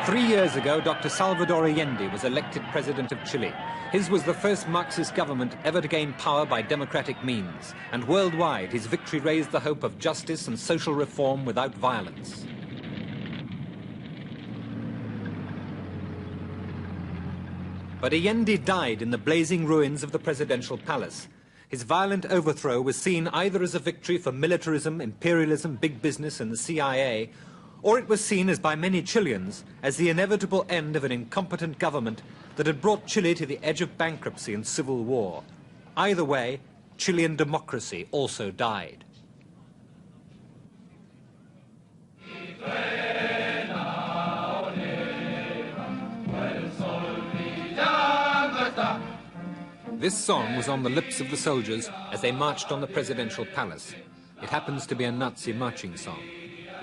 3 years ago, Dr. Salvador Allende was elected president of Chile. His was the first Marxist government ever to gain power by democratic means, and worldwide his victory raised the hope of justice and social reform without violence. But Allende died in the blazing ruins of the presidential palace. His violent overthrow was seen either as a victory for militarism, imperialism, big business and the CIA, or it was seen as by many Chileans as the inevitable end of an incompetent government that had brought Chile to the edge of bankruptcy and civil war. Either way, Chilean democracy also died. This song was on the lips of the soldiers as they marched on the presidential palace. It happens to be a Nazi marching song.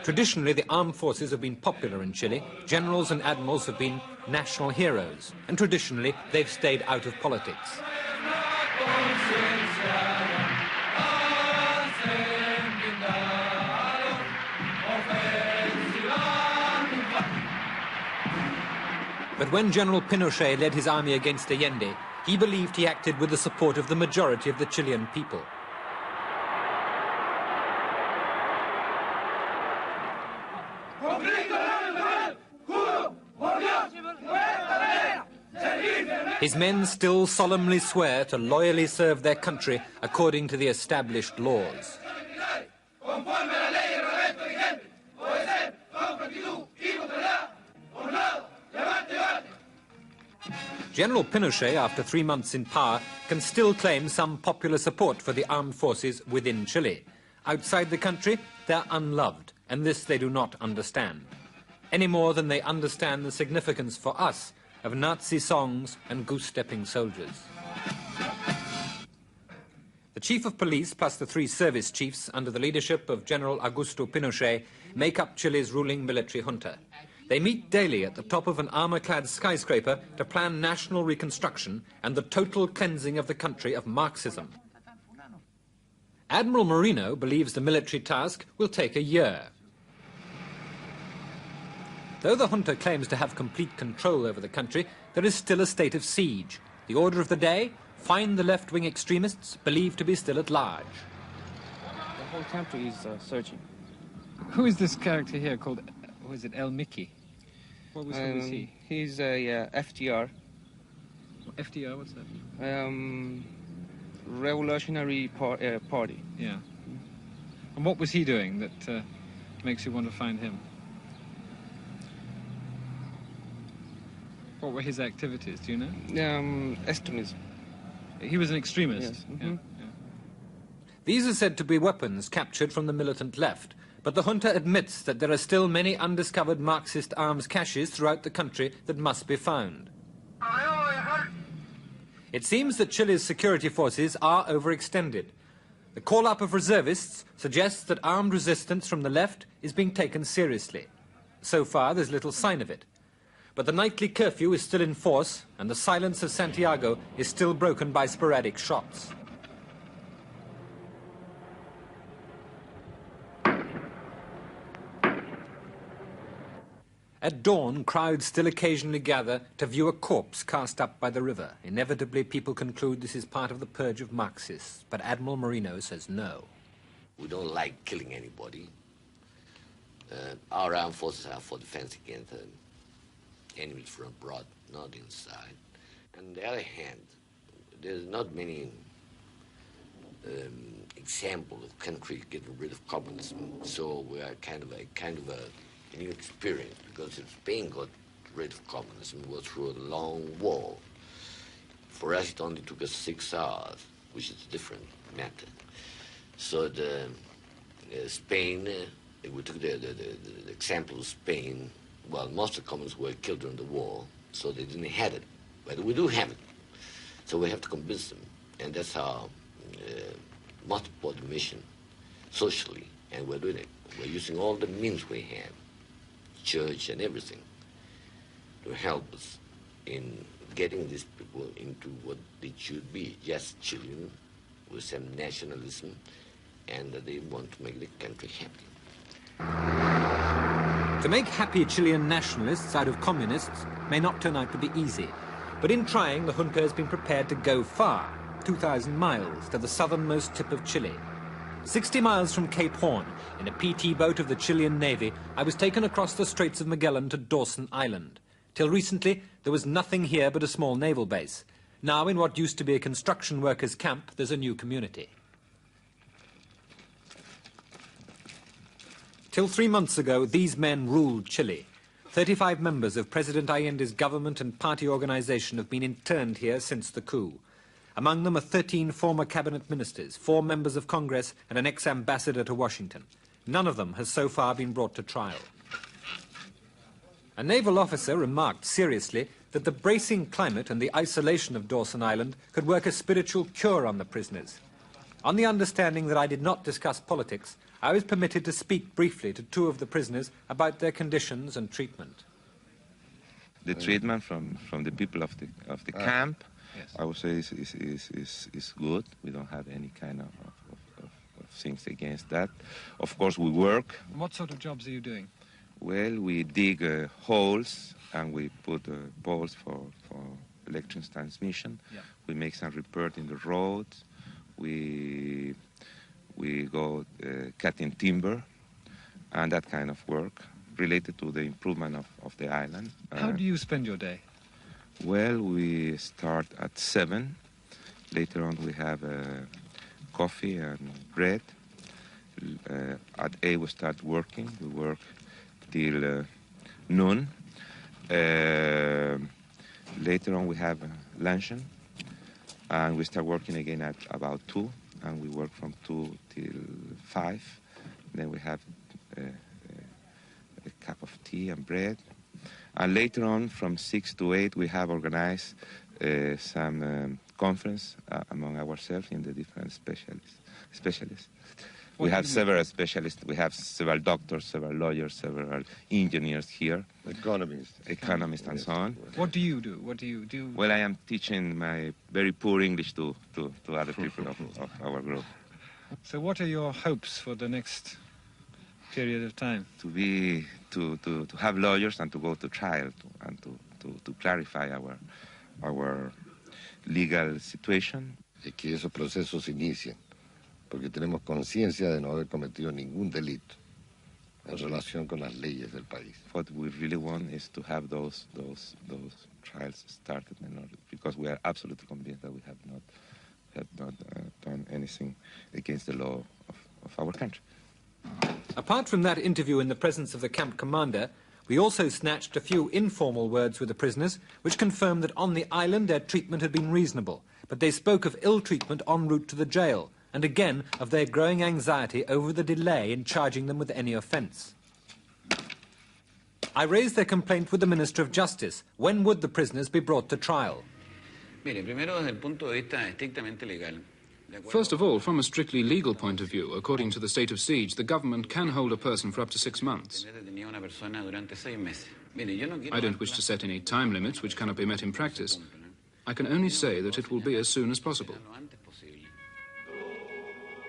Traditionally, the armed forces have been popular in Chile. Generals and admirals have been national heroes, and traditionally, they've stayed out of politics. But when General Pinochet led his army against Allende, he believed he acted with the support of the majority of the Chilean people. His men still solemnly swear to loyally serve their country according to the established laws. General Pinochet, after 3 months in power, can still claim some popular support for the armed forces within Chile. Outside the country, they're unloved, and this they do not understand, any more than they understand the significance for us of Nazi songs and goose-stepping soldiers. The chief of police, plus the 3 service chiefs under the leadership of General Augusto Pinochet, make up Chile's ruling military junta. They meet daily at the top of an armor-clad skyscraper to plan national reconstruction and the total cleansing of the country of Marxism. Admiral Moreno believes the military task will take a year. Though the junta claims to have complete control over the country, there is still a state of siege. The order of the day: find the left-wing extremists believed to be still at large. The whole country is searching. Who is this character here called, who is it, El Mickey? Who is he? He's a FDR. FDR, what's that? Revolutionary Party. Yeah. And what was he doing that makes you want to find him? What were his activities, do you know? Extremism. He was an extremist? Yes. Mm-hmm. Yeah. These are said to be weapons captured from the militant left, but the junta admits that there are still many undiscovered Marxist arms caches throughout the country that must be found. It seems that Chile's security forces are overextended. The call-up of reservists suggests that armed resistance from the left is being taken seriously. So far, there's little sign of it. But the nightly curfew is still in force, and the silence of Santiago is still broken by sporadic shots. At dawn, crowds still occasionally gather to view a corpse cast up by the river. Inevitably, people conclude this is part of the purge of Marxists, but Admiral Moreno says no. We don't like killing anybody. Our armed forces are for defense against enemies from abroad, not inside. On the other hand, there's not many examples of countries getting rid of communism, so we are kind of a new experience, because if Spain got rid of communism, it was through a long war. For us, it only took us 6 hours, which is a different matter. So Spain, if we took the example of Spain, well, most of the communists were killed during the war, so they didn't have it. But we do have it. So we have to convince them. And that's our most important mission, socially, and we're doing it. We're using all the means we have, church and everything, to help us in getting these people into what they should be, just children with some nationalism, and they want to make the country happy. To make happy Chilean nationalists out of communists may not turn out to be easy. But in trying, the junta has been prepared to go far, 2,000 miles, to the southernmost tip of Chile. 60 miles from Cape Horn, in a PT boat of the Chilean Navy, I was taken across the Straits of Magellan to Dawson Island. Till recently, there was nothing here but a small naval base. Now, in what used to be a construction workers' camp, there's a new community. Till 3 months ago, these men ruled Chile. 35 members of President Allende's government and party organization have been interned here since the coup. Among them are 13 former cabinet ministers, 4 members of Congress, and an ex-ambassador to Washington. None of them has so far been brought to trial. A naval officer remarked seriously that the bracing climate and the isolation of Dawson Island could work a spiritual cure on the prisoners. On the understanding that I did not discuss politics, I was permitted to speak briefly to 2 of the prisoners about their conditions and treatment. The treatment from the people of the camp, yes, I would say is good. We don't have any kind of things against that. Of course, we work. What sort of jobs are you doing? Well, we dig holes and we put poles for electric transmission. Yeah. We make some repair in the roads. We go cutting timber and that kind of work related to the improvement of the island. How do you spend your day? Well, we start at 7. Later on we have coffee and bread. At 8 we start working. We work till noon. Later on we have luncheon. And we start working again at about 2, and we work from 2 till 5. Then we have a cup of tea and bread. And later on, from 6 to 8, we have organized some conference among ourselves in the different specialists. We have several specialists. We have several doctors, several lawyers, several engineers here. Economists and so on. What do you do? What do you do? Well, I am teaching my very poor English to other people of our group. So what are your hopes for the next period of time? To have lawyers and to go to trial and to clarify our legal situation. Es que esos procesos se inician, porque tenemos conciencia de no haber cometido ningún delito en relación con las leyes del país. What we really want is to have those trials started, because we are absolutely convinced that we have not done anything against the law of our country. Apart from that interview in the presence of the camp commander, we also snatched a few informal words with the prisoners, which confirmed that on the island their treatment had been reasonable, but they spoke of ill treatment en route to the jail, and again of their growing anxiety over the delay in charging them with any offence. I raised their complaint with the Minister of Justice. When would the prisoners be brought to trial? First of all, from a strictly legal point of view, according to the state of siege, the government can hold a person for up to 6 months. I don't wish to set any time limits which cannot be met in practice. I can only say that it will be as soon as possible.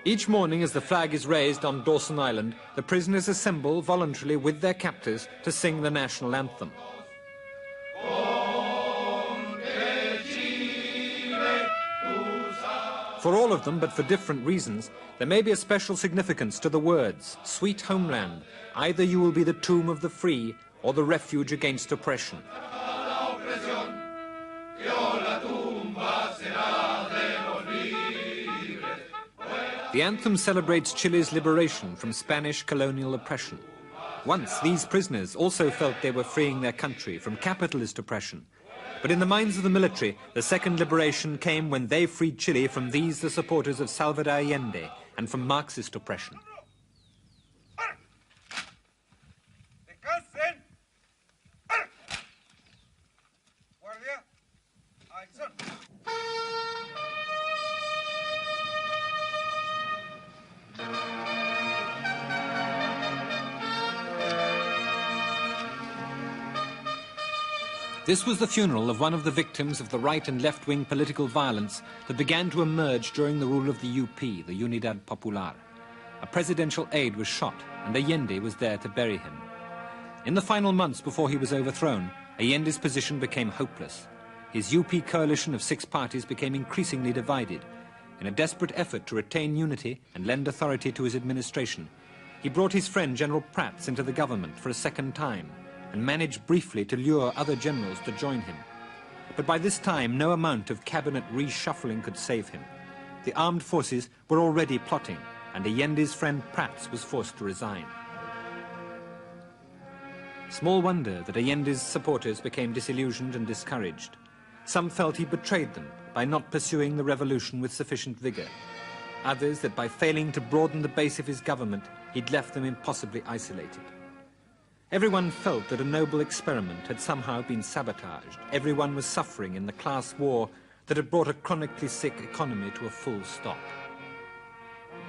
Each morning, as the flag is raised on Dawson Island, the prisoners assemble voluntarily with their captors to sing the national anthem. For all of them, but for different reasons, there may be a special significance to the words, "Sweet homeland, either you will be the tomb of the free or the refuge against oppression." The anthem celebrates Chile's liberation from Spanish colonial oppression. Once, these prisoners also felt they were freeing their country from capitalist oppression. But in the minds of the military, the second liberation came when they freed Chile from these, the supporters of Salvador Allende, and from Marxist oppression. This was the funeral of one of the victims of the right and left-wing political violence that began to emerge during the rule of the UP, the Unidad Popular. A presidential aide was shot, and Allende was there to bury him. In the final months before he was overthrown, Allende's position became hopeless. His UP coalition of 6 parties became increasingly divided. In a desperate effort to retain unity and lend authority to his administration, he brought his friend General Prats into the government for a second time and managed briefly to lure other generals to join him. But by this time, no amount of cabinet reshuffling could save him. The armed forces were already plotting, and Allende's friend Prats was forced to resign. Small wonder that Allende's supporters became disillusioned and discouraged. Some felt he betrayed them by not pursuing the revolution with sufficient vigor. Others that by failing to broaden the base of his government, he'd left them impossibly isolated. Everyone felt that a noble experiment had somehow been sabotaged. Everyone was suffering in the class war that had brought a chronically sick economy to a full stop.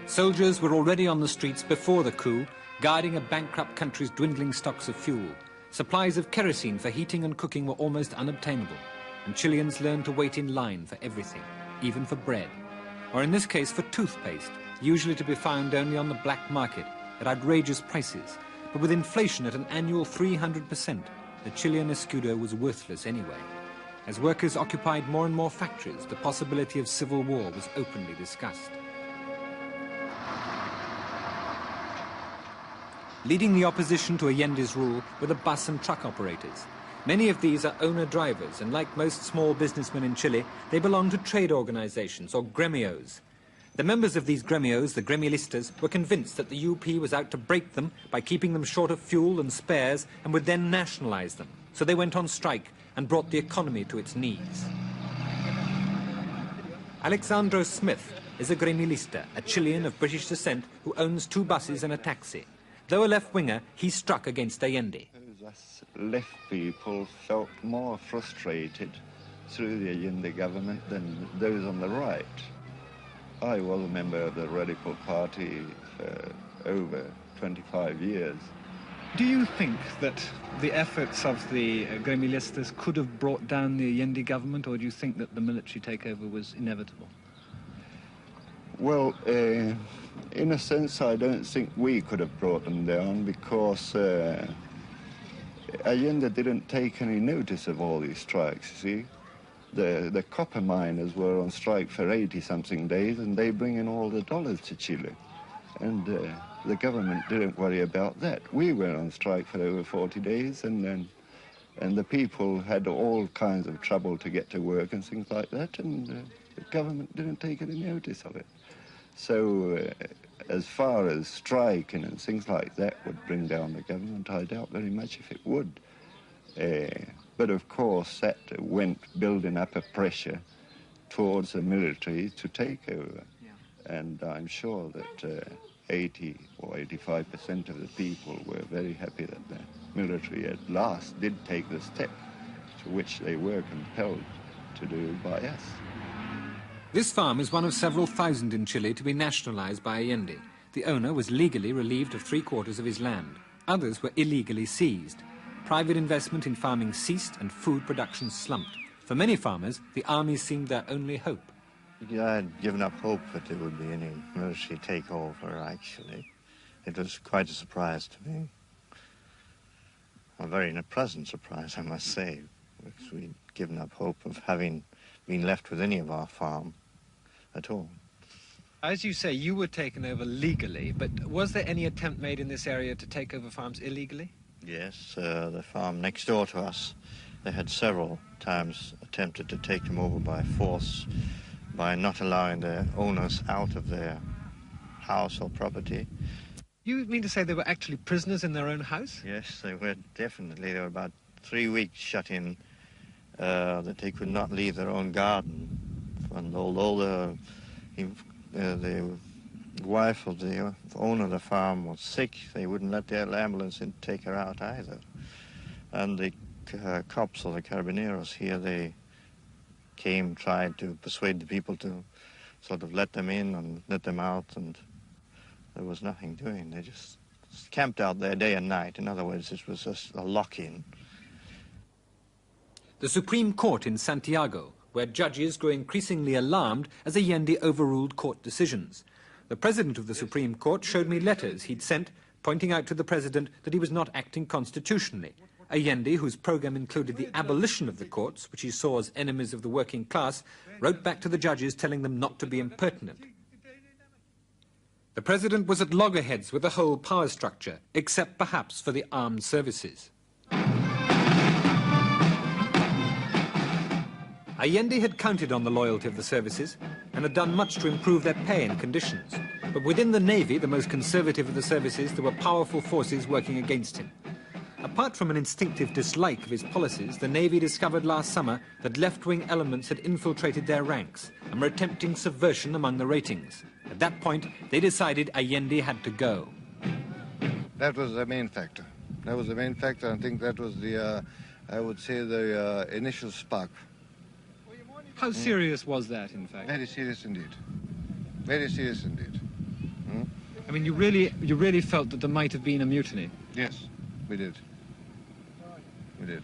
Soldiers were already on the streets before the coup, guarding a bankrupt country's dwindling stocks of fuel. Supplies of kerosene for heating and cooking were almost unobtainable, and Chileans learned to wait in line for everything, even for bread, or in this case for toothpaste, usually to be found only on the black market at outrageous prices. But with inflation at an annual 300%, the Chilean escudo was worthless anyway. As workers occupied more and more factories, the possibility of civil war was openly discussed. Leading the opposition to Allende's rule were the bus and truck operators. Many of these are owner-drivers, and like most small businessmen in Chile, they belong to trade organizations or gremios. The members of these gremios, the gremialistas, were convinced that the UP was out to break them by keeping them short of fuel and spares and would then nationalize them. So they went on strike and brought the economy to its knees. Alexandro Smith is a gremialista, a Chilean of British descent who owns 2 buses and a taxi. Though a left-winger, he struck against Allende. Us left people felt more frustrated through the Allende government than those on the right. I was a member of the Radical Party for over 25 years. Do you think that the efforts of the gremialistas could have brought down the Allende government, or do you think that the military takeover was inevitable? Well, in a sense, I don't think we could have brought them down because Allende didn't take any notice of all these strikes, you see. The copper miners were on strike for 80-something days, and they bring in all the dollars to Chile. And the government didn't worry about that. We were on strike for over 40 days, and the people had all kinds of trouble to get to work and things like that, and the government didn't take any notice of it. So as far as striking and things like that would bring down the government, I doubt very much if it would. But of course, that went building up a pressure towards the military to take over. Yeah. And I'm sure that 80 or 85% of the people were very happy that the military at last did take the step to which they were compelled to do by us. This farm is one of several thousand in Chile to be nationalized by Allende. The owner was legally relieved of 3/4 of his land. Others were illegally seized. Private investment in farming ceased and food production slumped. For many farmers, the army seemed their only hope. Yeah, I'd given up hope that there would be any military takeover, actually. It was quite a surprise to me. A very pleasant surprise, I must say, because we'd given up hope of having been left with any of our farm at all. As you say, you were taken over legally, but was there any attempt made in this area to take over farms illegally? Yes, the farm next door to us, they had several times attempted to take them over by force by not allowing the owners out of their house or property. You mean to say they were actually prisoners in their own house? Yes, they were definitely. They were about 3 weeks shut in, that they could not leave their own garden. And although the wife of the owner of the farm was sick, they wouldn't let the ambulance in to take her out either. And the cops or the carabineros here, they tried to persuade the people to sort of let them in and let them out, and there was nothing doing. They just camped out there day and night. In other words, it was just a lock-in. The Supreme Court in Santiago, where judges grew increasingly alarmed as Allende overruled court decisions. The president of the Supreme Court showed me letters he'd sent pointing out to the president that he was not acting constitutionally. Allende, whose program included the abolition of the courts, which he saw as enemies of the working class, wrote back to the judges telling them not to be impertinent. The president was at loggerheads with the whole power structure, except perhaps for the armed services. Allende had counted on the loyalty of the services and had done much to improve their pay and conditions. But within the Navy, the most conservative of the services, there were powerful forces working against him. Apart from an instinctive dislike of his policies, the Navy discovered last summer that left-wing elements had infiltrated their ranks and were attempting subversion among the ratings. At that point, they decided Allende had to go. That was the main factor. That was the main factor. I think that was the, I would say, the initial spark. How serious was that, in fact? Very serious indeed. Very serious indeed. I mean, you really felt that there might have been a mutiny? Yes, we did. We did.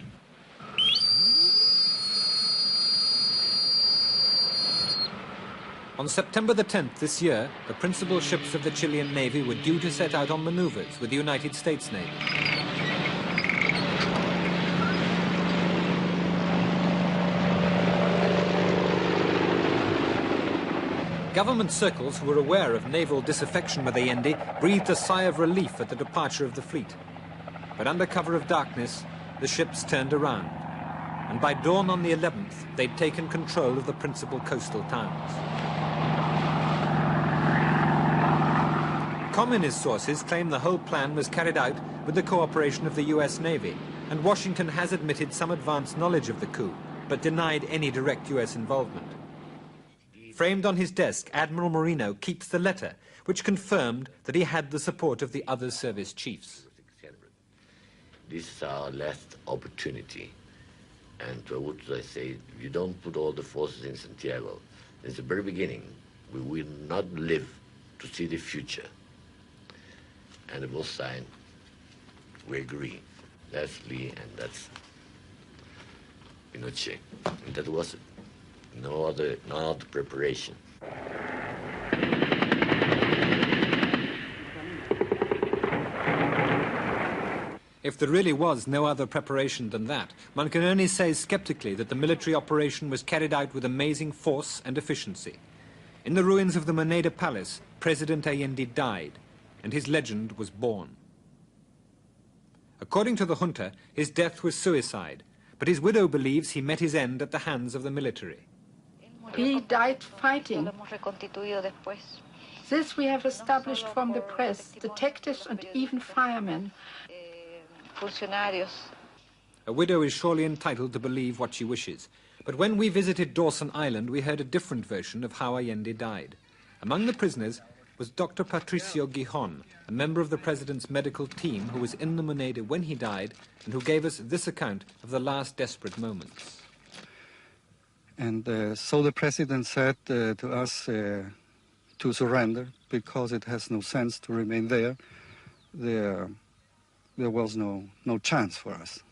On September the 10th this year, the principal ships of the Chilean Navy were due to set out on maneuvers with the United States Navy. Government circles who were aware of naval disaffection with Allende breathed a sigh of relief at the departure of the fleet. But under cover of darkness, the ships turned around, and by dawn on the 11th, they'd taken control of the principal coastal towns. Communist sources claim the whole plan was carried out with the cooperation of the US Navy, and Washington has admitted some advanced knowledge of the coup, but denied any direct US involvement. Framed on his desk, Admiral Marino keeps the letter, which confirmed that he had the support of the other service chiefs. This is our last opportunity. And what should I say? If you don't put all the forces in Santiago, since the very beginning, we will not live to see the future. And it was signed. We agree. That's Lee and that's Pinochet. And that was it. No other preparation. If there really was no other preparation than that, one can only say skeptically that the military operation was carried out with amazing force and efficiency. In the ruins of the Moneda Palace, President Allende died, and his legend was born. According to the junta, his death was suicide, but his widow believes he met his end at the hands of the military. He died fighting. This we have established from the press, detectives and even firemen. A widow is surely entitled to believe what she wishes. But when we visited Dawson Island, we heard a different version of how Allende died. Among the prisoners was Dr. Patricio Gijon, a member of the president's medical team who was in the Moneda when he died and who gave us this account of the last desperate moments. And so the president said to us to surrender because it has no sense to remain there. There was no chance for us.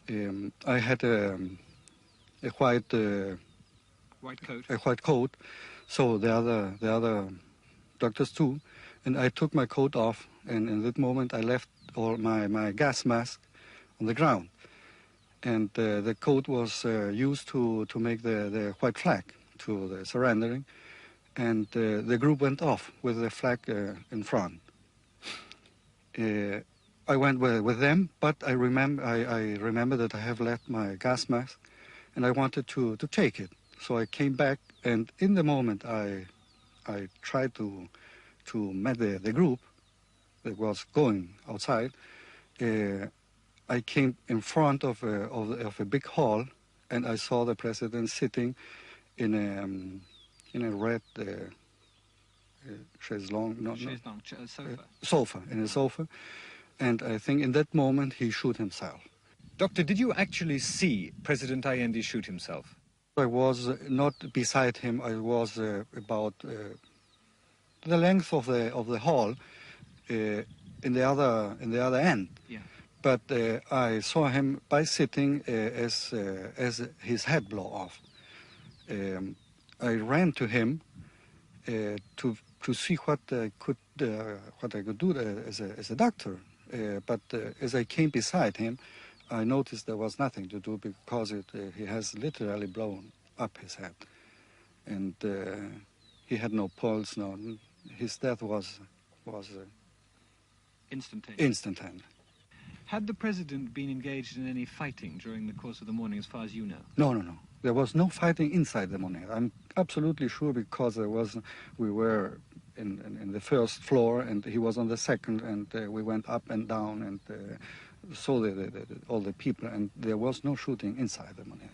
I had a white coat, so the other doctors too, and I took my coat off, and in that moment I left all my gas mask on the ground. And the coat was used to make the white flag to the surrendering, and the group went off with the flag in front. I went with them, but I remember that I have left my gas mask, and I wanted to take it. So I came back, and in the moment I tried to meet the group that was going outside. I came in front of a big hall, and I saw the president sitting in a red sofa, and I think in that moment he shoot himself. Doctor, did you actually see President Allende shoot himself? I was not beside him. I was about the length of the hall, in the other end. Yeah. But I saw him by sitting as his head blow off. I ran to him to see what I could what I could do as a doctor. But as I came beside him, I noticed there was nothing to do because he has literally blown up his head. And he had no pulse, his death was instantaneous. Had the president been engaged in any fighting during the course of the morning, as far as you know? No. There was no fighting inside the Monet. I'm absolutely sure because we were in the first floor and he was on the second, and we went up and down and saw all the people, and there was no shooting inside the Monet.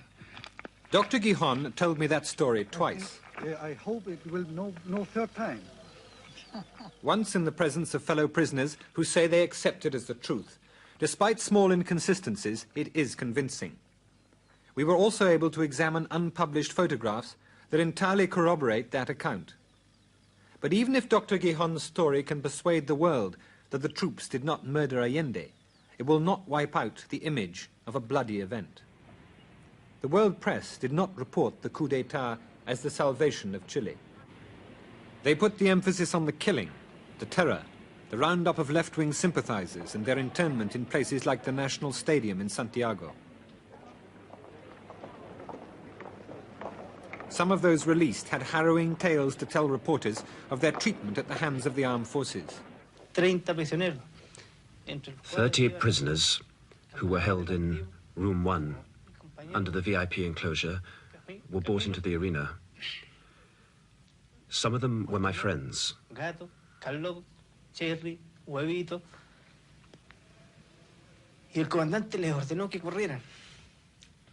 Dr. Gijon told me that story twice. I hope it will no third time. Once in the presence of fellow prisoners who say they accept it as the truth. Despite small inconsistencies, it is convincing. We were also able to examine unpublished photographs that entirely corroborate that account. But even if Dr. Gijon's story can persuade the world that the troops did not murder Allende, it will not wipe out the image of a bloody event. The world press did not report the coup d'etat as the salvation of Chile. They put the emphasis on the killing, the terror, the roundup of left-wing sympathizers and their internment in places like the National Stadium in Santiago. Some of those released had harrowing tales to tell reporters of their treatment at the hands of the armed forces. 30 prisoners who were held in room 1 under the VIP enclosure were brought into the arena. Some of them were my friends. Gato, Carlos, Cherry, Huevito. Y el comandante les ordenó que corrieran.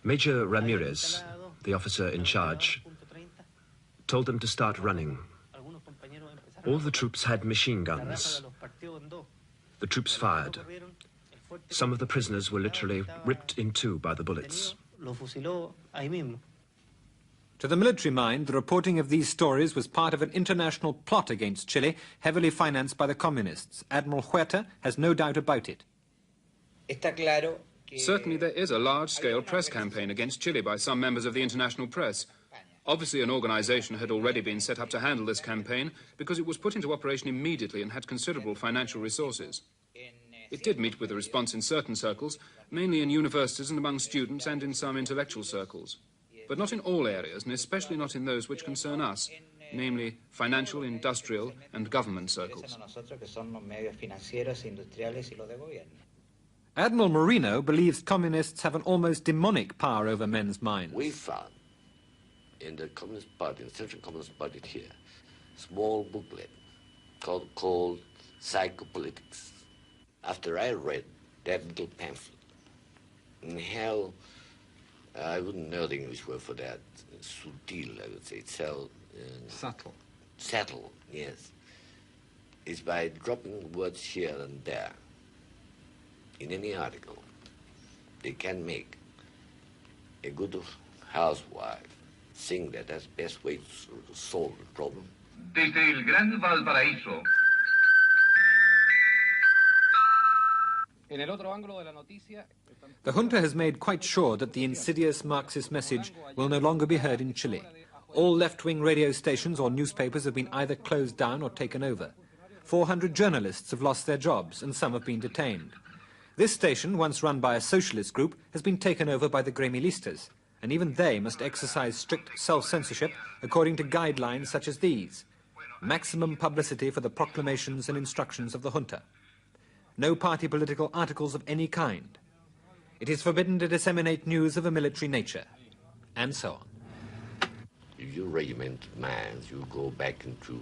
Major Ramirez, the officer in charge, told them to start running. All the troops had machine guns. The troops fired. Some of the prisoners were literally ripped in two by the bullets. To the military mind, the reporting of these stories was part of an international plot against Chile, heavily financed by the communists. Admiral Huerta has no doubt about it. Certainly there is a large-scale press campaign against Chile by some members of the international press. Obviously an organization had already been set up to handle this campaign because it was put into operation immediately and had considerable financial resources. It did meet with a response in certain circles, mainly in universities and among students and in some intellectual circles. But not in all areas, and especially not in those which concern us, namely financial, industrial, and government circles. Admiral Moreno believes communists have an almost demonic power over men's minds. We found in the Communist Party, the Central Communist Party here, small booklet called Psychopolitics. After I read that little pamphlet, and how, I wouldn't know the English word for that, subtle, I would say, subtle. Subtle, yes. It's by dropping words here and there in any article, they can make a good housewife think that that's the best way to solve the problem. Desde el Gran Valparaíso. The junta has made quite sure that the insidious Marxist message will no longer be heard in Chile. All left-wing radio stations or newspapers have been either closed down or taken over. 400 journalists have lost their jobs and some have been detained. This station, once run by a socialist group, has been taken over by the Gremilistas, and even they must exercise strict self-censorship according to guidelines such as these. Maximum publicity for the proclamations and instructions of the junta. No party political articles of any kind. It is forbidden to disseminate news of a military nature, and so on. If you regiment minds, you go back into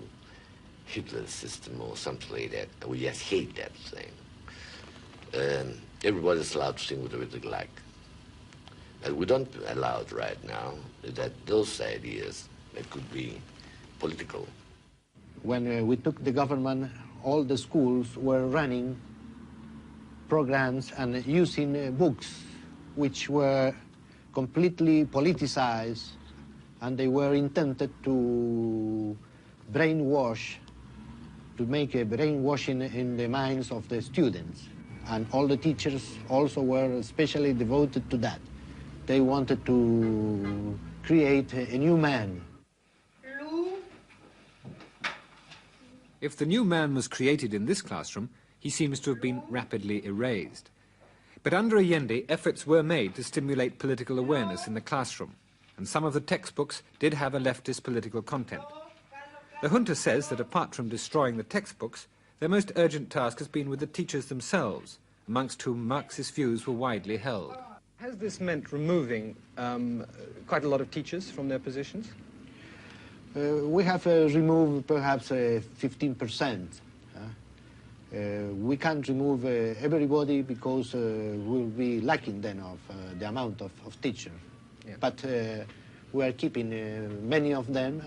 Hitler's system or something like that. We just hate that thing. Everybody's allowed to think whatever they like. And we don't allow it right now, that those ideas that could be political. When we took the government, all the schools were running programs and using books which were completely politicized, and they were intended to brainwash, to make a brainwashing in the minds of the students. And all the teachers also were especially devoted to that. They wanted to create a new man. If the new man was created in this classroom, he seems to have been rapidly erased. But under Allende, efforts were made to stimulate political awareness in the classroom, and some of the textbooks did have a leftist political content. The junta says that apart from destroying the textbooks, their most urgent task has been with the teachers themselves, amongst whom Marxist views were widely held. Has this meant removing quite a lot of teachers from their positions? We have removed perhaps 15%. We can't remove everybody because we'll be lacking then of the amount of teachers. Yeah. But we are keeping many of them,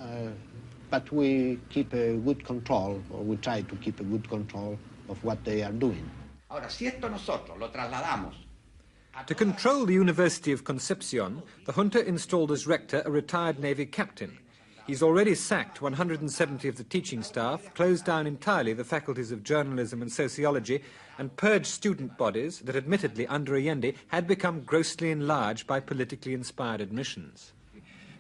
but we keep a good control, or we try to keep a good control of what they are doing. Ahora, si esto nosotros lo trasladamos. To control the University of Concepcion, the junta installed as rector a retired Navy captain. He's already sacked 170 of the teaching staff, closed down entirely the faculties of journalism and sociology, and purged student bodies that, admittedly under Allende, had become grossly enlarged by politically inspired admissions.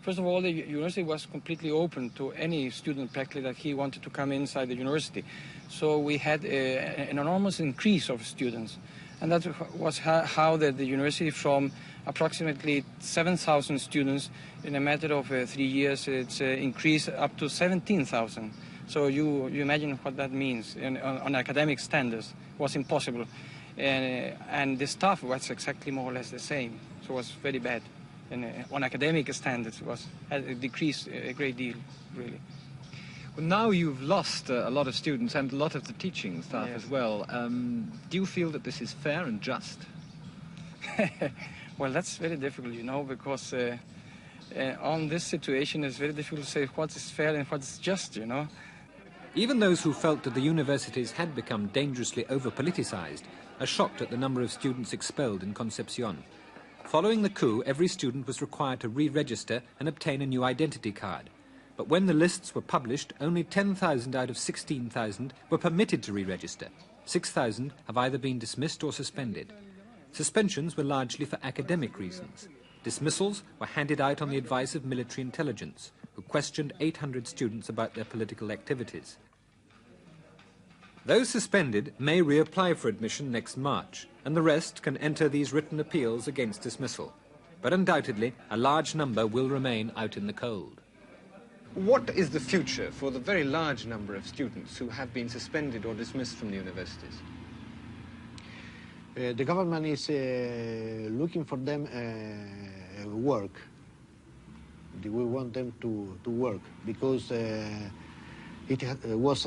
First of all, the university was completely open to any student practically that he wanted to come inside the university. So we had an enormous increase of students. And that was how the university, from approximately 7,000 students in a matter of 3 years, it's increased up to 17,000. So you imagine what that means on academic standards. It was impossible. And the staff was exactly more or less the same. So it was very bad. And on academic standards, it had decreased a great deal, really. Well, now you've lost a lot of students and a lot of the teaching staff as well. Do you feel that this is fair and just? Well, that's very difficult, you know, because on this situation it's very difficult to say what is fair and what is just, you know. Even those who felt that the universities had become dangerously over-politicized are shocked at the number of students expelled in Concepcion. Following the coup, every student was required to re-register and obtain a new identity card. But when the lists were published, only 10,000 out of 16,000 were permitted to re-register. 6,000 have either been dismissed or suspended. Suspensions were largely for academic reasons. Dismissals were handed out on the advice of military intelligence, who questioned 800 students about their political activities. Those suspended may reapply for admission next March, and the rest can enter these written appeals against dismissal. But undoubtedly, a large number will remain out in the cold. What is the future for the very large number of students who have been suspended or dismissed from the universities? The government is looking for them work. We want them to work because it was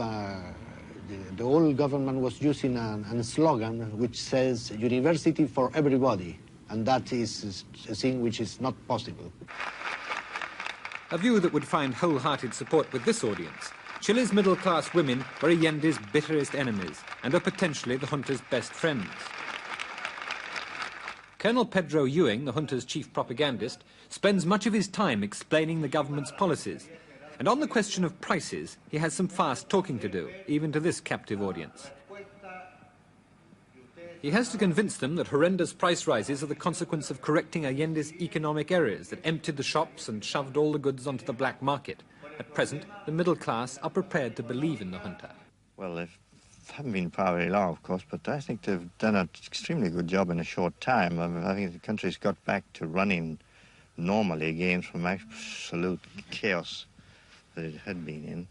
the old government was using a slogan which says "University for everybody," and that is a thing which is not possible. A view that would find wholehearted support with this audience. Chile's middle-class women were Allende's bitterest enemies and are potentially the junta's best friends. Colonel Pedro Ewing, the junta's chief propagandist, spends much of his time explaining the government's policies. And on the question of prices, he has some fast talking to do, even to this captive audience. He has to convince them that horrendous price rises are the consequence of correcting Allende's economic errors that emptied the shops and shoved all the goods onto the black market. At present, the middle class are prepared to believe in the junta. Well, they haven't been in power very long, of course, but I think they've done an extremely good job in a short time. I mean, I think the country's got back to running normally again from absolute chaos that it had been in.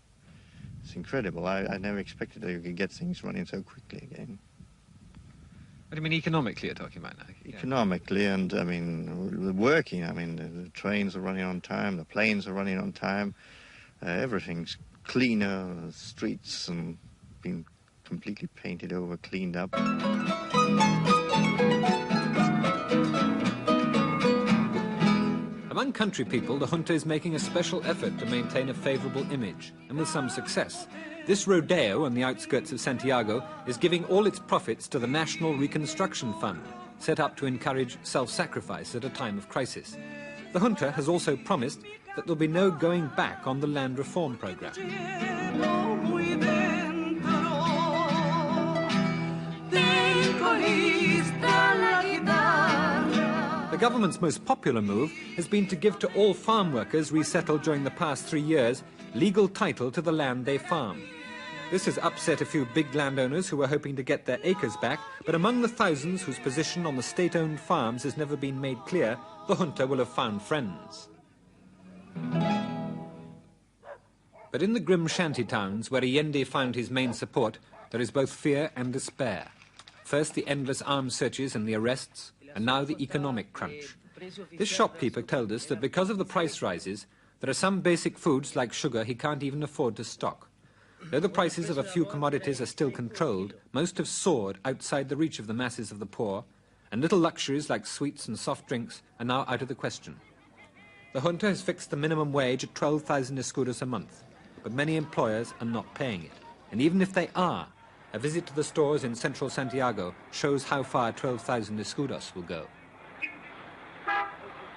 It's incredible. I never expected that you could get things running so quickly again. What do you mean economically you're talking about now? Economically and, I mean, working. I mean, the trains are running on time, the planes are running on time, everything's cleaner, the streets and been completely painted over, cleaned up. Among country people, the junta is making a special effort to maintain a favorable image, and with some success. This rodeo on the outskirts of Santiago is giving all its profits to the National Reconstruction Fund, set up to encourage self-sacrifice at a time of crisis. The junta has also promised that there'll be no going back on the land reform program. The government's most popular move has been to give to all farm workers resettled during the past 3 years legal title to the land they farm. This has upset a few big landowners who were hoping to get their acres back, but among the thousands whose position on the state-owned farms has never been made clear, the junta will have found friends. But in the grim shanty towns where Allende found his main support, there is both fear and despair. First the endless armed searches and the arrests, and now the economic crunch. This shopkeeper told us that because of the price rises, there are some basic foods like sugar he can't even afford to stock. Though the prices of a few commodities are still controlled, most have soared outside the reach of the masses of the poor, and little luxuries like sweets and soft drinks are now out of the question. The junta has fixed the minimum wage at 12,000 escudos a month, but many employers are not paying it. And even if they are, a visit to the stores in central Santiago shows how far 12,000 escudos will go.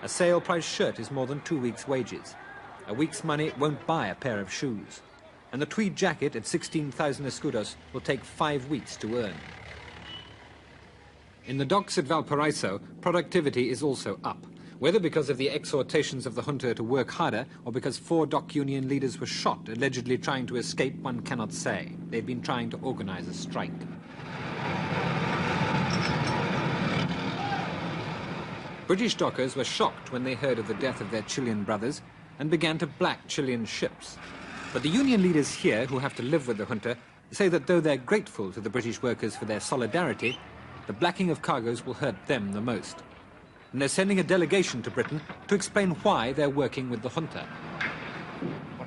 A sale price shirt is more than 2 weeks' wages. A week's money won't buy a pair of shoes. And the tweed jacket at 16,000 escudos will take 5 weeks to earn. In the docks at Valparaiso, productivity is also up. Whether because of the exhortations of the junta to work harder or because 4 dock union leaders were shot, allegedly trying to escape, one cannot say. They've been trying to organize a strike. British dockers were shocked when they heard of the death of their Chilean brothers and began to black Chilean ships. But the union leaders here, who have to live with the junta, say that though they're grateful to the British workers for their solidarity, the blacking of cargoes will hurt them the most. And they're sending a delegation to Britain to explain why they're working with the junta.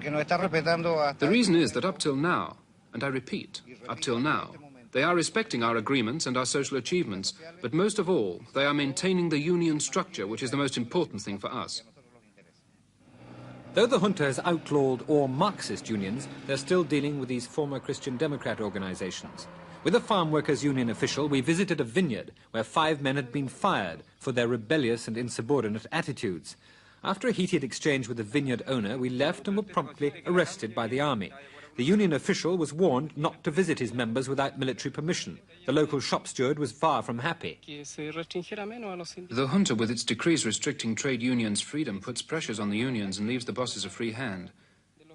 The reason is that up till now, and I repeat, up till now, they are respecting our agreements and our social achievements, but most of all, they are maintaining the union structure, which is the most important thing for us. Though the junta has outlawed all Marxist unions, they're still dealing with these former Christian Democrat organizations. With a farm workers' union official, we visited a vineyard where 5 men had been fired for their rebellious and insubordinate attitudes. After a heated exchange with the vineyard owner, we left and were promptly arrested by the army. The union official was warned not to visit his members without military permission. The local shop steward was far from happy. The junta, with its decrees restricting trade unions' freedom, puts pressures on the unions and leaves the bosses a free hand.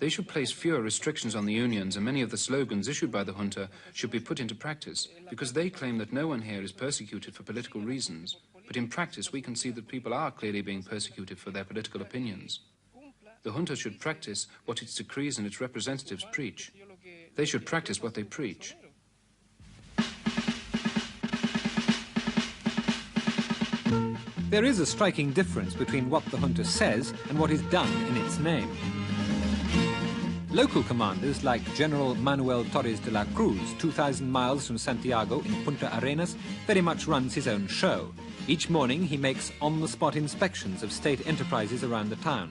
They should place fewer restrictions on the unions, and many of the slogans issued by the junta should be put into practice, because they claim that no one here is persecuted for political reasons. But in practice, we can see that people are clearly being persecuted for their political opinions. The junta should practice what its decrees and its representatives preach. They should practice what they preach. There is a striking difference between what the junta says and what is done in its name. Local commanders like General Manuel Torres de la Cruz, 2,000 miles from Santiago in Punta Arenas, very much runs his own show. Each morning he makes on-the-spot inspections of state enterprises around the town.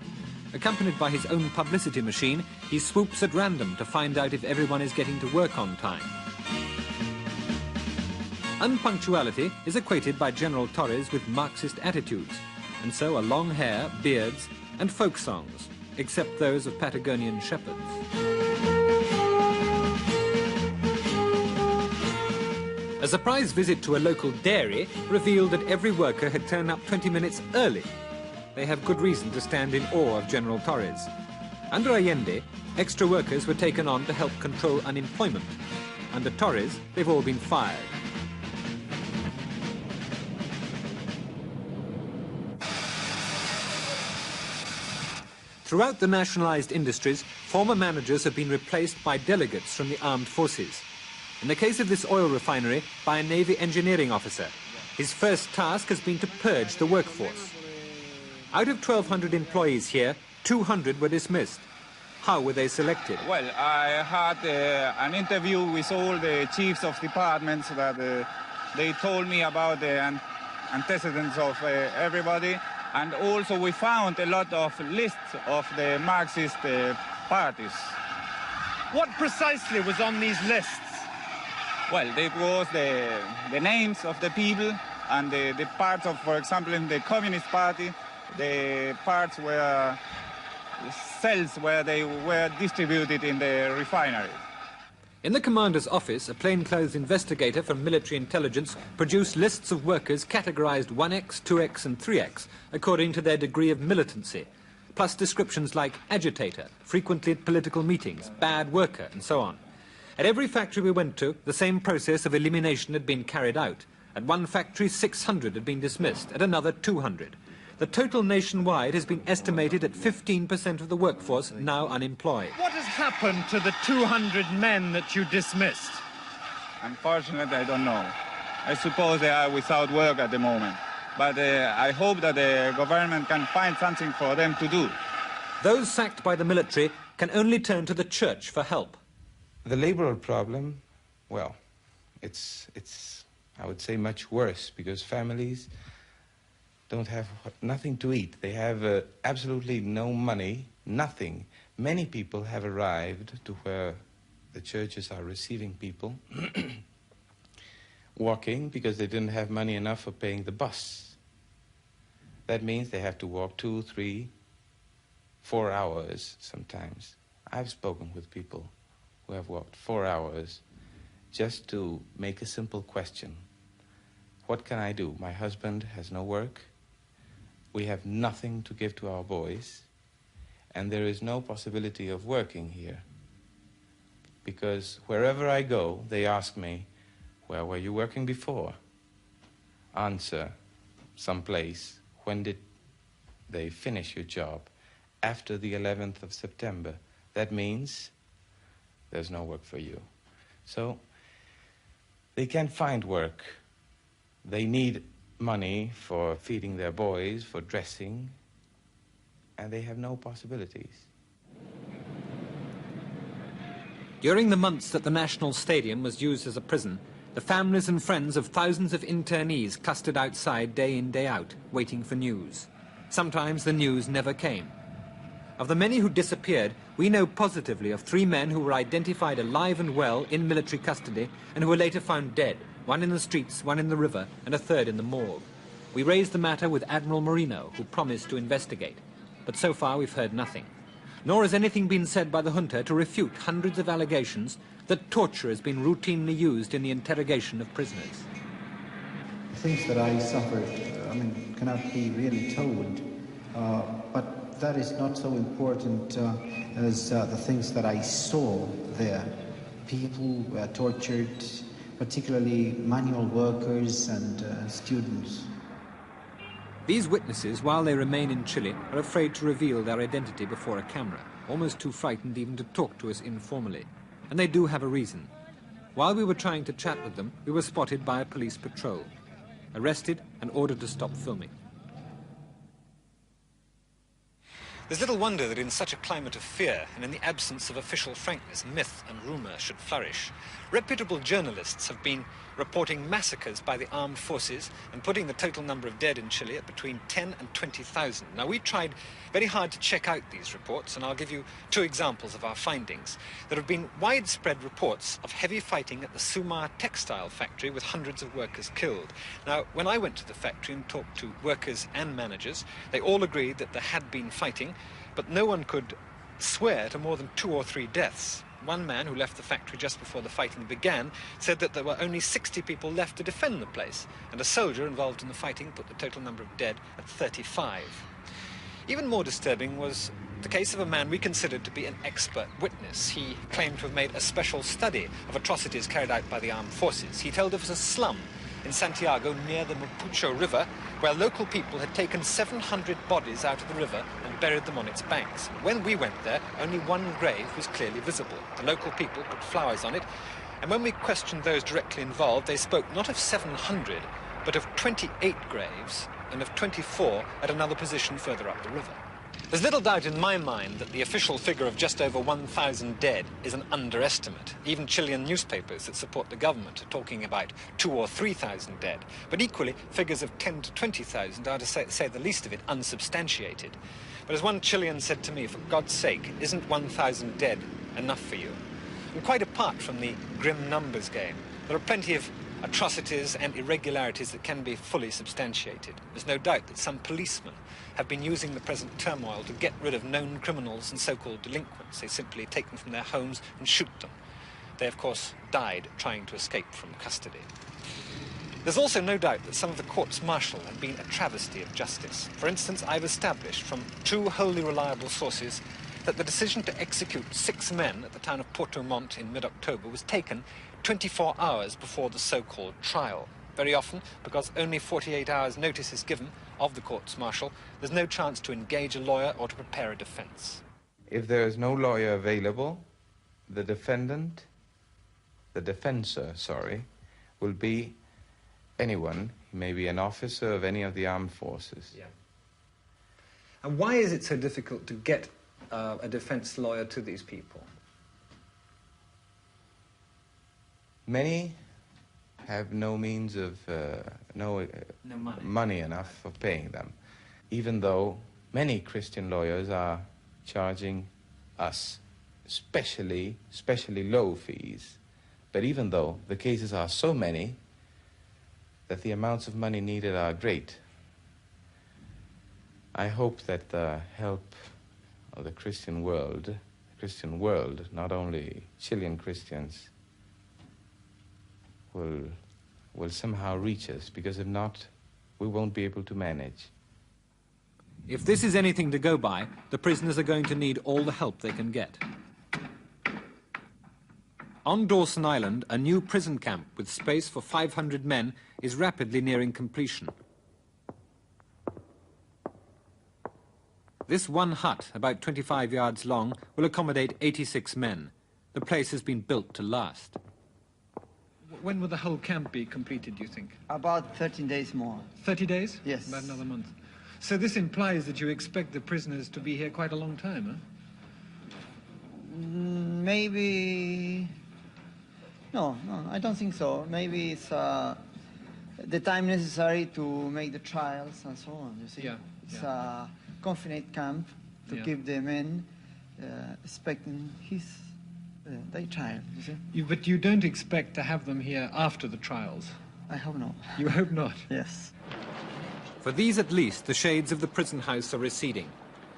Accompanied by his own publicity machine, he swoops at random to find out if everyone is getting to work on time. Unpunctuality is equated by General Torres with Marxist attitudes, and so are long hair, beards, and folk songs, except those of Patagonian shepherds. A surprise visit to a local dairy revealed that every worker had turned up 20 minutes early. They have good reason to stand in awe of General Torres. Under Allende, extra workers were taken on to help control unemployment. Under Torres, they've all been fired. Throughout the nationalized industries, former managers have been replaced by delegates from the armed forces. In the case of this oil refinery, by a Navy engineering officer. His first task has been to purge the workforce. Out of 1,200 employees here, 200 were dismissed. How were they selected? Well, I had an interview with all the chiefs of departments that they told me about the antecedents of everybody. And also we found a lot of lists of the Marxist parties. What precisely was on these lists? Well, it was the names of the people and the parts of, for example, in the Communist Party, the parts where cells where they were distributed in the refinery. In the commander's office, a plainclothes investigator from military intelligence produced lists of workers categorized 1X, 2X and 3X according to their degree of militancy, plus descriptions like agitator, frequently at political meetings, bad worker and so on. At every factory we went to, the same process of elimination had been carried out. At one factory, 600 had been dismissed, at another 200. The total nationwide has been estimated at 15% of the workforce now unemployed. What has happened to the 200 men that you dismissed? Unfortunately, I don't know. I suppose they are without work at the moment. But I hope that the government can find something for them to do. Those sacked by the military can only turn to the church for help. The labor problem, well, it's I would say much worse, because families don't have nothing to eat. They have absolutely no money, nothing. Many people have arrived to where the churches are receiving people walking because they didn't have money enough for paying the bus. That means they have to walk 2, 3, 4 hours sometimes. I've spoken with people who have walked 4 hours just to make a simple question. What can I do? My husband has no work. We have nothing to give to our boys. And there is no possibility of working here. Because wherever I go, they ask me, where were you working before? Answer, someplace. When did they finish your job? After the 11th of September. That means there's no work for you. So they can't find work. They need money for feeding their boys, for dressing, and they have no possibilities. During the months that the National Stadium was used as a prison, the families and friends of thousands of internees clustered outside day in, day out, waiting for news. Sometimes the news never came. Of the many who disappeared, we know positively of 3 men who were identified alive and well in military custody and who were later found dead, 1 in the streets, 1 in the river, and a 3rd in the morgue. We raised the matter with Admiral Marino, who promised to investigate. But so far we've heard nothing. Nor has anything been said by the junta to refute hundreds of allegations that torture has been routinely used in the interrogation of prisoners. The things that I suffered, cannot be really told, but that is not so important as the things that I saw there. People were tortured, particularly manual workers and students. These witnesses, while they remain in Chile, are afraid to reveal their identity before a camera, almost too frightened even to talk to us informally. And they do have a reason. While we were trying to chat with them, we were spotted by a police patrol, arrested and ordered to stop filming. There's little wonder that in such a climate of fear and in the absence of official frankness, myth and rumour should flourish. Reputable journalists have been reporting massacres by the armed forces and putting the total number of dead in Chile at between 10 and 20,000. Now, we tried very hard to check out these reports, and I'll give you 2 examples of our findings. There have been widespread reports of heavy fighting at the Sumar textile factory with hundreds of workers killed. Now, when I went to the factory and talked to workers and managers, they all agreed that there had been fighting, but no one could swear to more than 2 or 3 deaths. One man who left the factory just before the fighting began said that there were only 60 people left to defend the place, and a soldier involved in the fighting put the total number of dead at 35. Even more disturbing was the case of a man we considered to be an expert witness. He claimed to have made a special study of atrocities carried out by the armed forces. He told of a slum in Santiago near the Mapucho River, where local people had taken 700 bodies out of the river and buried them on its banks. When we went there, only 1 grave was clearly visible. The local people put flowers on it, and when we questioned those directly involved, they spoke not of 700, but of 28 graves, and of 24 at another position further up the river. There's little doubt in my mind that the official figure of just over 1,000 dead is an underestimate. Even Chilean newspapers that support the government are talking about 2,000 or 3,000 dead. But equally, figures of 10 to 20,000 are, to say the least of it, unsubstantiated. But as one Chilean said to me, for God's sake, isn't 1,000 dead enough for you? And quite apart from the grim numbers game, there are plenty of atrocities and irregularities that can be fully substantiated. There's no doubt that some policemen have been using the present turmoil to get rid of known criminals and so-called delinquents. They simply take them from their homes and shoot them. They, of course, died trying to escape from custody. There's also no doubt that some of the courts-martial have been a travesty of justice. For instance, I've established from 2 wholly reliable sources that the decision to execute 6 men at the town of Porto Montt in mid-October was taken 24 hours before the so-called trial. Very often, because only 48 hours notice is given of the courts-martial, there's no chance to engage a lawyer or to prepare a defense. If there is no lawyer available, the defensor, will be anyone. He may be an officer of any of the armed forces. Yeah. And why is it so difficult to get a defense lawyer to these people? Many have no means of, no money enough for paying them, even though many Christian lawyers are charging us especially low fees. But even though the cases are so many that the amounts of money needed are great, I hope that the help of the Christian world, not only Chilean Christians, will somehow reach us, because if not, we won't be able to manage. If this is anything to go by, the prisoners are going to need all the help they can get. On Dawson Island, a new prison camp with space for 500 men is rapidly nearing completion. This one hut, about 25 yards long, will accommodate 86 men. The place has been built to last. When will the whole camp be completed, do you think? About 13 days more. 30 days? Yes. About another month. So this implies that you expect the prisoners to be here quite a long time, huh? Maybe... No, I don't think so. Maybe it's the time necessary to make the trials and so on, you see? Yeah. It's a confined camp to keep the men expecting their trial, you see? But you don't expect to have them here after the trials? I hope not. You hope not? Yes. For these at least, the shades of the prison house are receding.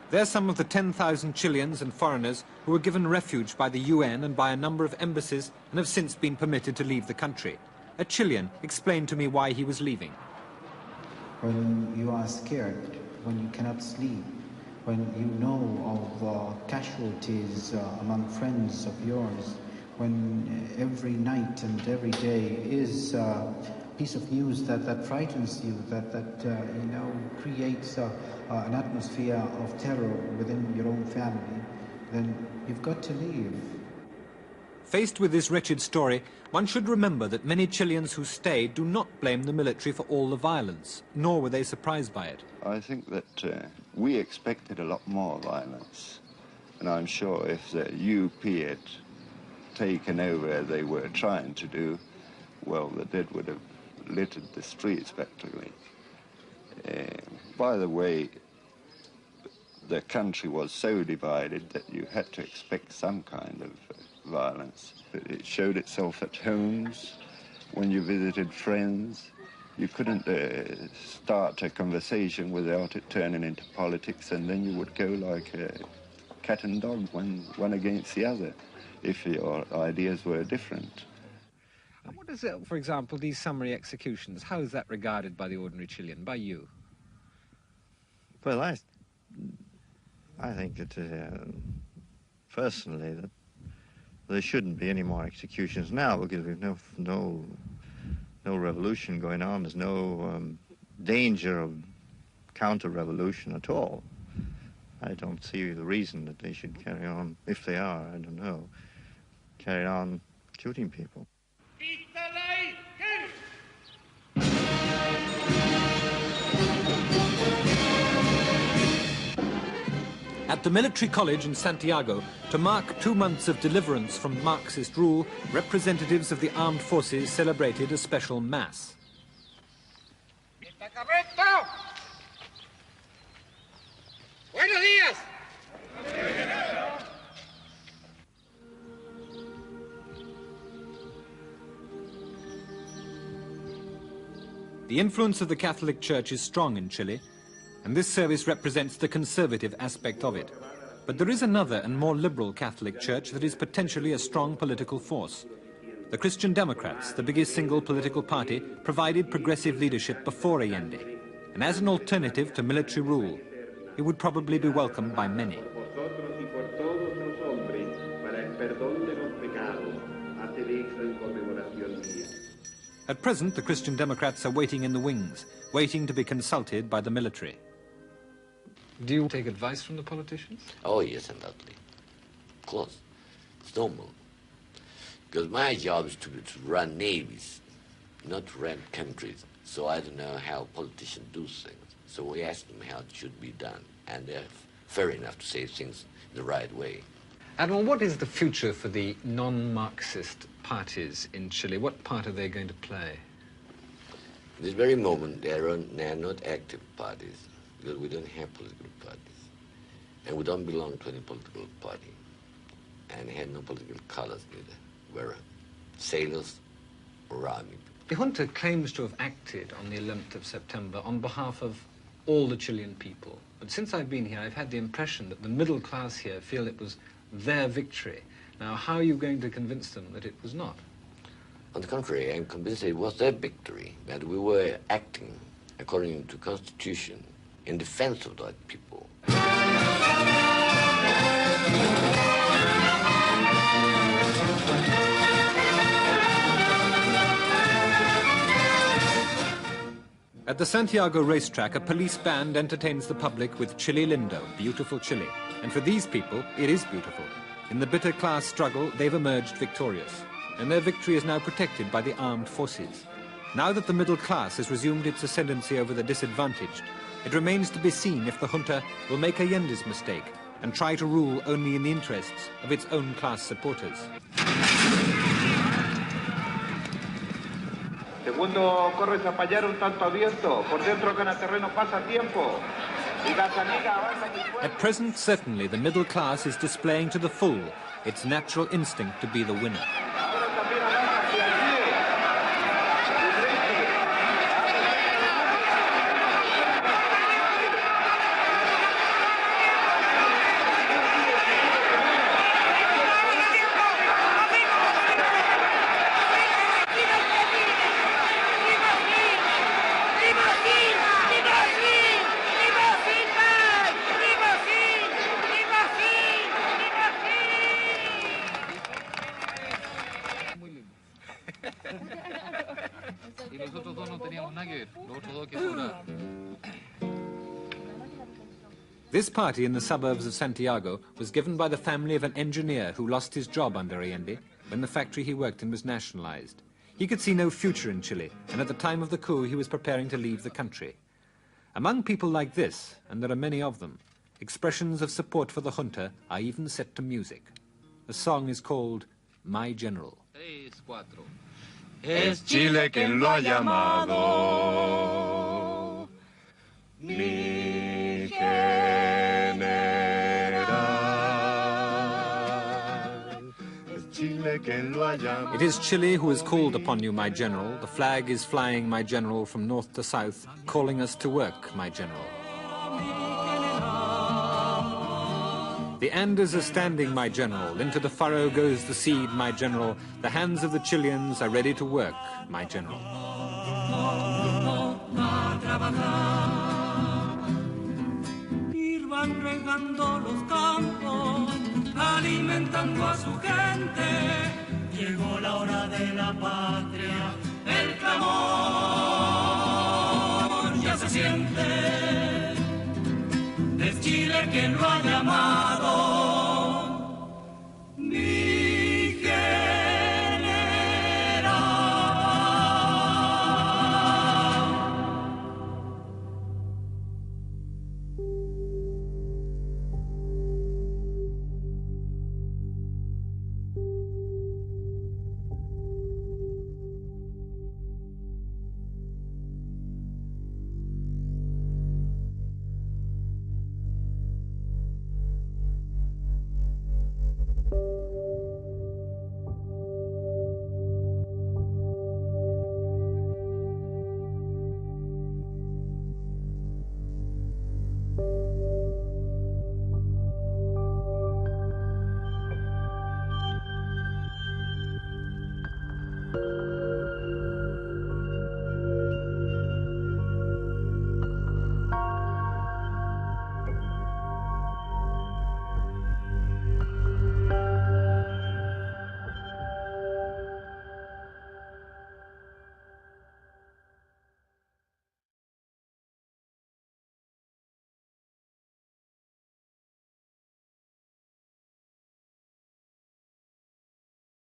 They're some of the 10,000 Chileans and foreigners who were given refuge by the UN and by a number of embassies and have since been permitted to leave the country. A Chilean explained to me why he was leaving. When you are scared, when you cannot sleep, when you know of casualties among friends of yours, when every night and every day is a piece of news that frightens you, that creates an atmosphere of terror within your own family, then you've got to leave. Faced with this wretched story, one should remember that many Chileans who stayed do not blame the military for all the violence, nor were they surprised by it. I think that we expected a lot more violence, and I'm sure if the UP had taken over as they were trying to do, well, the dead would have littered the streets practically. By the way, the country was so divided that you had to expect some kind of violence. It showed itself at homes, when you visited friends. You couldn't start a conversation without it turning into politics, and then you would go like a cat and dog, one against the other, if your ideas were different. And what is it, for example, these summary executions, how is that regarded by the ordinary Chilean, by you? Well, I think that, personally, that there shouldn't be any more executions now, because we've no revolution going on. There's no danger of counter-revolution at all. I don't see the reason that they should carry on, if they are, I don't know, carry on shooting people. At the military college in Santiago, to mark 2 months of deliverance from Marxist rule, representatives of the armed forces celebrated a special mass. Buenos días. The influence of the Catholic Church is strong in Chile, and this service represents the conservative aspect of it. But there is another and more liberal Catholic Church that is potentially a strong political force. The Christian Democrats, the biggest single political party, provided progressive leadership before Allende, and as an alternative to military rule, it would probably be welcomed by many. At present, the Christian Democrats are waiting in the wings, waiting to be consulted by the military. Do you take advice from the politicians? Oh, yes, undoubtedly. Of course. It's normal. Because my job is to run navies, not run countries. So I don't know how politicians do things. So we ask them how it should be done. And they're fair enough to say things the right way. Admiral, what is the future for the non-Marxist parties in Chile? What part are they going to play? At this very moment, they are not active parties, because we don't have political parties. And we don't belong to any political party. And had no political colors neither. We're sailors or army. The junta claims to have acted on the 11th of September on behalf of all the Chilean people. But since I've been here, I've had the impression that the middle class here feel it was their victory. Now, how are you going to convince them that it was not? On the contrary, I'm convinced it was their victory, that we were acting according to the Constitution in defense of that people. At the Santiago racetrack, a police band entertains the public with Chile Lindo, beautiful Chile. And for these people, it is beautiful. In the bitter class struggle, they've emerged victorious. And their victory is now protected by the armed forces. Now that the middle class has resumed its ascendancy over the disadvantaged, it remains to be seen if the junta will make Allende's mistake and try to rule only in the interests of its own class supporters. Segundo, corre Zapallar un tanto abierto. Por dentro que en el terreno pasa tiempo. Y Gazzaniga avanza muy fuerte. At present, certainly, the middle class is displaying to the full its natural instinct to be the winner. This party in the suburbs of Santiago was given by the family of an engineer who lost his job under Allende when the factory he worked in was nationalized. He could see no future in Chile, and at the time of the coup he was preparing to leave the country. Among people like this, and there are many of them, expressions of support for the junta are even set to music. The song is called My General. Es Chile quien lo ha llamado mi general. Es Chile quien lo ha llamado. It is Chile who has called upon you, my general. The flag is flying, my general, from north to south, calling us to work, my general. The Andes are standing, my general. Into the furrow goes the seed, my general. The hands of the Chileans are ready to work, my general. Van regando los campos, alimentando a su gente. Llegó la hora de la patria, el clamor ya se siente. Es Chile quien lo haya